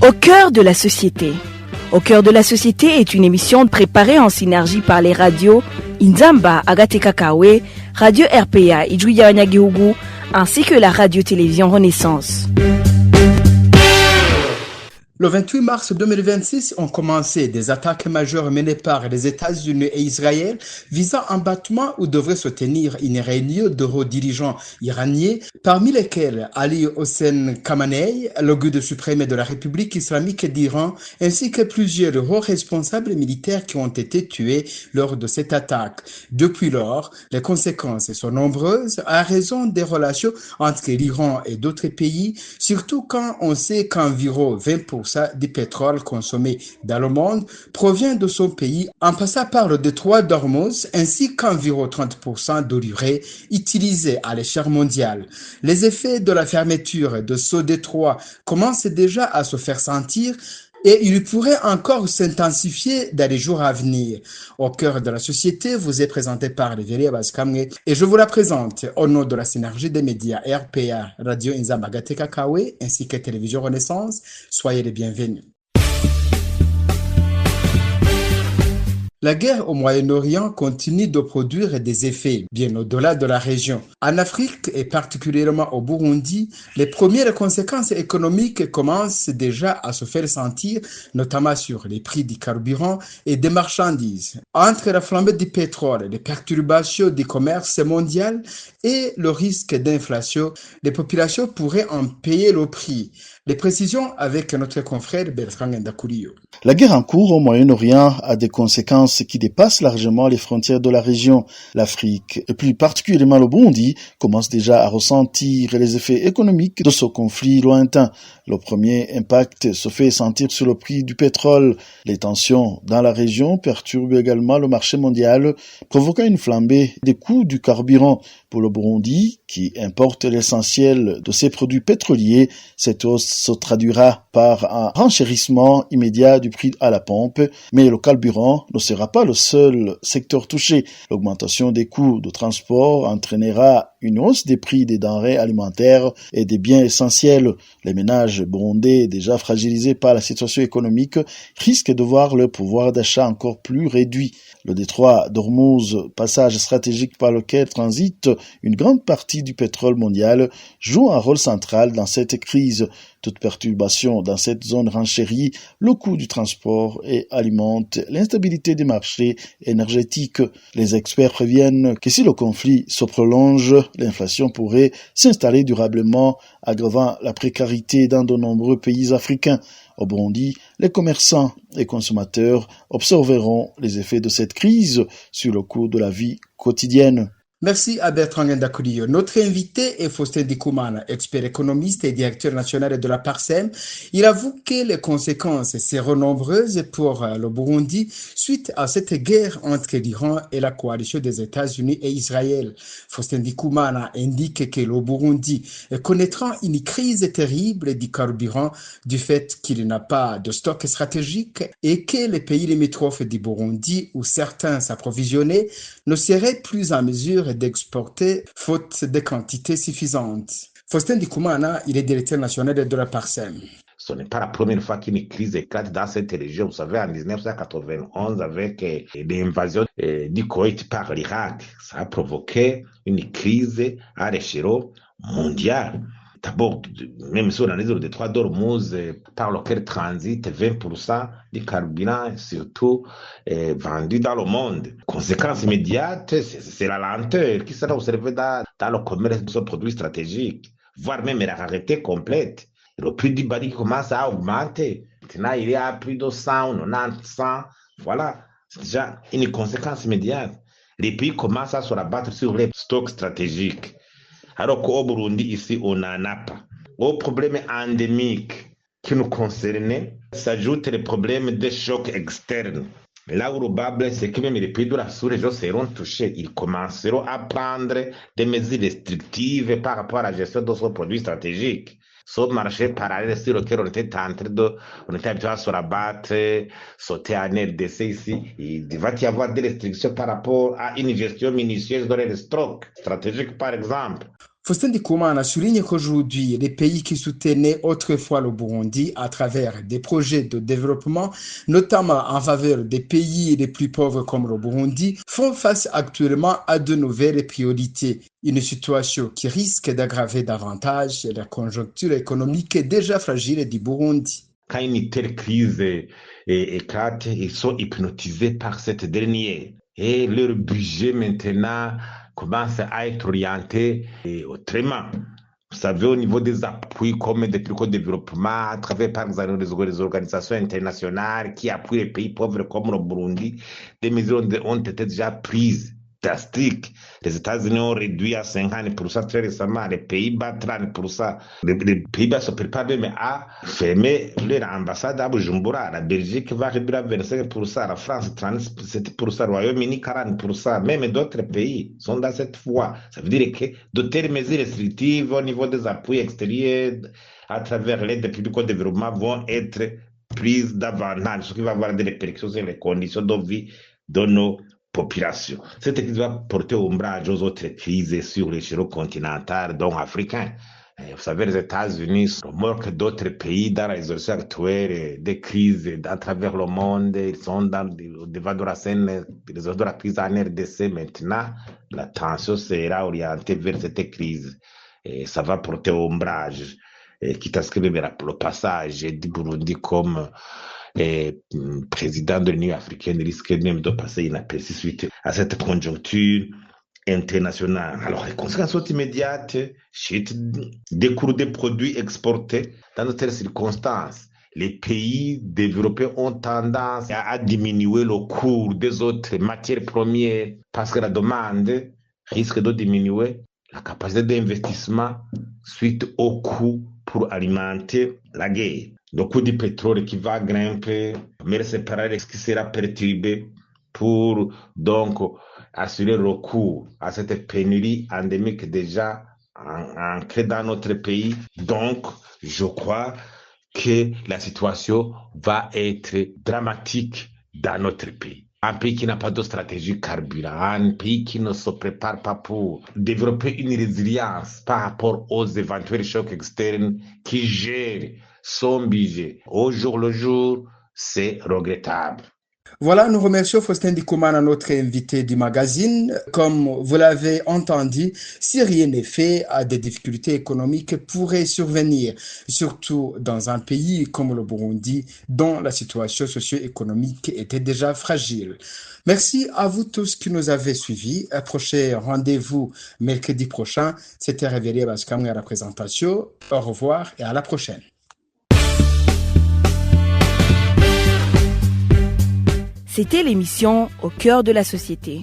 Au cœur de la société. Au cœur de la société est une émission préparée en synergie par les radios Inzamba, Agateka Kawe, Radio RPA, Idjouya Wanyagihugu, ainsi que la radio-télévision Renaissance. Le 28 mars 2026 ont commencé des attaques majeures menées par les États-Unis et Israël visant un bâtiment où devrait se tenir une réunion de hauts dirigeants iraniens, parmi lesquels Ali Hossein Khamenei, le guide suprême de la République islamique d'Iran, ainsi que plusieurs hauts responsables militaires qui ont été tués lors de cette attaque. Depuis lors, les conséquences sont nombreuses à raison des relations entre l'Iran et d'autres pays, surtout quand on sait qu'environ 20% du pétrole consommé dans le monde provient de son pays en passant par le détroit d'Ormuz ainsi qu'environ 30% de l'urée utilisée à l'échelle mondiale. Les effets de la fermeture de ce détroit commencent déjà à se faire sentir et il pourrait encore s'intensifier dans les jours à venir. Au cœur de la société, vous est présenté par Léveria Baskamwe et je vous la présente au nom de la synergie des médias RPA, Radio Inzamba Gateka Kawe ainsi que Télévision Renaissance. Soyez les bienvenus. La guerre au Moyen-Orient continue de produire des effets bien au-delà de la région. En Afrique et particulièrement au Burundi, les premières conséquences économiques commencent déjà à se faire sentir, notamment sur les prix du carburant et des marchandises. Entre la flambée du pétrole, les perturbations du commerce mondial et le risque d'inflation, les populations pourraient en payer le prix. Les précisions avec notre confrère Bertrand Ndakuliyo. La guerre en cours au Moyen-Orient a des conséquences qui dépassent largement les frontières de la région. L'Afrique, et plus particulièrement le Burundi, commence déjà à ressentir les effets économiques de ce conflit lointain. Le premier impact se fait sentir sur le prix du pétrole. Les tensions dans la région perturbent également le marché mondial, provoquant une flambée des coûts du carburant. Pour le Burundi, qui importe l'essentiel de ses produits pétroliers, cette hausse se traduira par un renchérissement immédiat du prix à la pompe, mais le carburant ne sera pas le seul secteur touché. L'augmentation des coûts de transport entraînera une hausse des prix des denrées alimentaires et des biens essentiels. Les ménages burundais, déjà fragilisés par la situation économique, risquent de voir leur pouvoir d'achat encore plus réduit. Le détroit d'Ormuz, passage stratégique par lequel transite une grande partie du pétrole mondial, joue un rôle central dans cette crise. Toute perturbation dans cette zone renchérit le coût du transport et alimente l'instabilité des marchés énergétiques. Les experts préviennent que si le conflit se prolonge, l'inflation pourrait s'installer durablement, aggravant la précarité dans de nombreux pays africains. Au Burundi, les commerçants et consommateurs observeront les effets de cette crise sur le coût de la vie quotidienne. Merci à Bertrand Ndakuliyo. Notre invité est Faustin Ndikoumana, expert économiste et directeur national de la PARSEM. Il avoue que les conséquences seront nombreuses pour le Burundi suite à cette guerre entre l'Iran et la coalition des États-Unis et Israël. Faustin Ndikoumana indique que le Burundi connaîtra une crise terrible du carburant du fait qu'il n'a pas de stock stratégique et que les pays limitrophes du Burundi où certains s'approvisionnaient ne seraient plus en mesure d'exporter faute de quantités suffisantes. Faustin Ndikoumana, il est directeur national de la PARSEM. Ce n'est pas la première fois qu'une crise éclate dans cette région. Vous savez, en 1991, avec l'invasion du Koweït par l'Irak, ça a provoqué une crise à l'échelle mondiale. D'abord, même si on analyse le détroit d'Ormuz, par lequel transite 20% du carburant, surtout vendu dans le monde. Conséquence immédiate, c'est la lenteur qui sera observée dans le commerce de ce produit stratégique, voire même la rareté complète. Le prix du baril commence à augmenter. Maintenant, il est à plus de 100 ou 90, 100. Voilà, c'est déjà une conséquence immédiate. Les pays commencent à se rabattre sur les stocks stratégiques. Alors qu'au Burundi, ici, on n'en a pas. Aux problèmes endémiques qui nous concernent, s'ajoutent les problèmes de choc externes. Là où le bas blesse, c'est que même les pays de la sous-région seront touchés. Ils commenceront à prendre des mesures restrictives par rapport à la gestion de ce produit stratégique. Ce marché parallèle sur lequel on était habitué à se rabattre, sauter en RDC ici, il va y avoir des restrictions par rapport à une gestion minutieuse de les stocks stratégiques, par exemple. Faustin Ndikumana souligne qu'aujourd'hui, les pays qui soutenaient autrefois le Burundi à travers des projets de développement, notamment en faveur des pays les plus pauvres comme le Burundi, font face actuellement à de nouvelles priorités. Une situation qui risque d'aggraver davantage la conjoncture économique déjà fragile du Burundi. Quand une telle crise éclate, ils sont hypnotisés par cette dernière. Et leur budget maintenant commence à être orienté autrement. Vous savez, au niveau des appuis comme des trucs de développement, à travers par exemple les organisations internationales qui appuient les pays pauvres comme le Burundi, des mesures ont été déjà prises. Drastiques. Les États-Unis ont réduit à 50% très récemment, les Pays-Bas 30%. Les Pays-Bas se préparent même à fermer leur ambassade à Bujumbura. La Belgique va réduire à 25%, la France 37%, le Royaume-Uni 40%. Même d'autres pays sont dans cette voie. Ça veut dire que de telles mesures restrictives au niveau des appuis extérieurs à travers l'aide publique au développement vont être prises davantage, ce qui va avoir des répercussions sur les conditions de vie de nos population. Cette crise va porter ombrage aux autres crises sur l'échelle continentale, dont africain. Vous savez, les États-Unis, remorquent d'autres pays dans la résolution actuelle des crises à travers le monde. Ils sont au devant de la scène de la crise en RDC maintenant. L'attention sera orientée vers cette crise. Et ça va porter ombrage, quitte à ce que le passage du Burundi comme président de l'Union africaine risque même de passer inaperçu suite à cette conjoncture internationale. Alors, les conséquences sont immédiates, chute des cours des produits exportés. Dans de telles circonstances, les pays développés ont tendance à diminuer le cours des autres matières premières parce que la demande risque de diminuer, la capacité d'investissement suite au coût pour alimenter la guerre. Le coût du pétrole qui va grimper, mais le séparé qui sera perturbé pour donc assurer le recours à cette pénurie endémique déjà ancrée dans notre pays. Donc, je crois que la situation va être dramatique dans notre pays. Un pays qui n'a pas de stratégie carburant, un pays qui ne se prépare pas pour développer une résilience par rapport aux éventuels chocs externes, qui gère son budget au jour le jour, c'est regrettable. Voilà, nous remercions Faustin Ndikumana, notre invité du magazine. Comme vous l'avez entendu, si rien n'est fait, des difficultés économiques pourraient survenir, surtout dans un pays comme le Burundi, dont la situation socio-économique était déjà fragile. Merci à vous tous qui nous avez suivis. Un prochain rendez-vous mercredi prochain. C'était Réveillé Baskamou à la présentation. Au revoir et à la prochaine. C'était l'émission Au cœur de la société.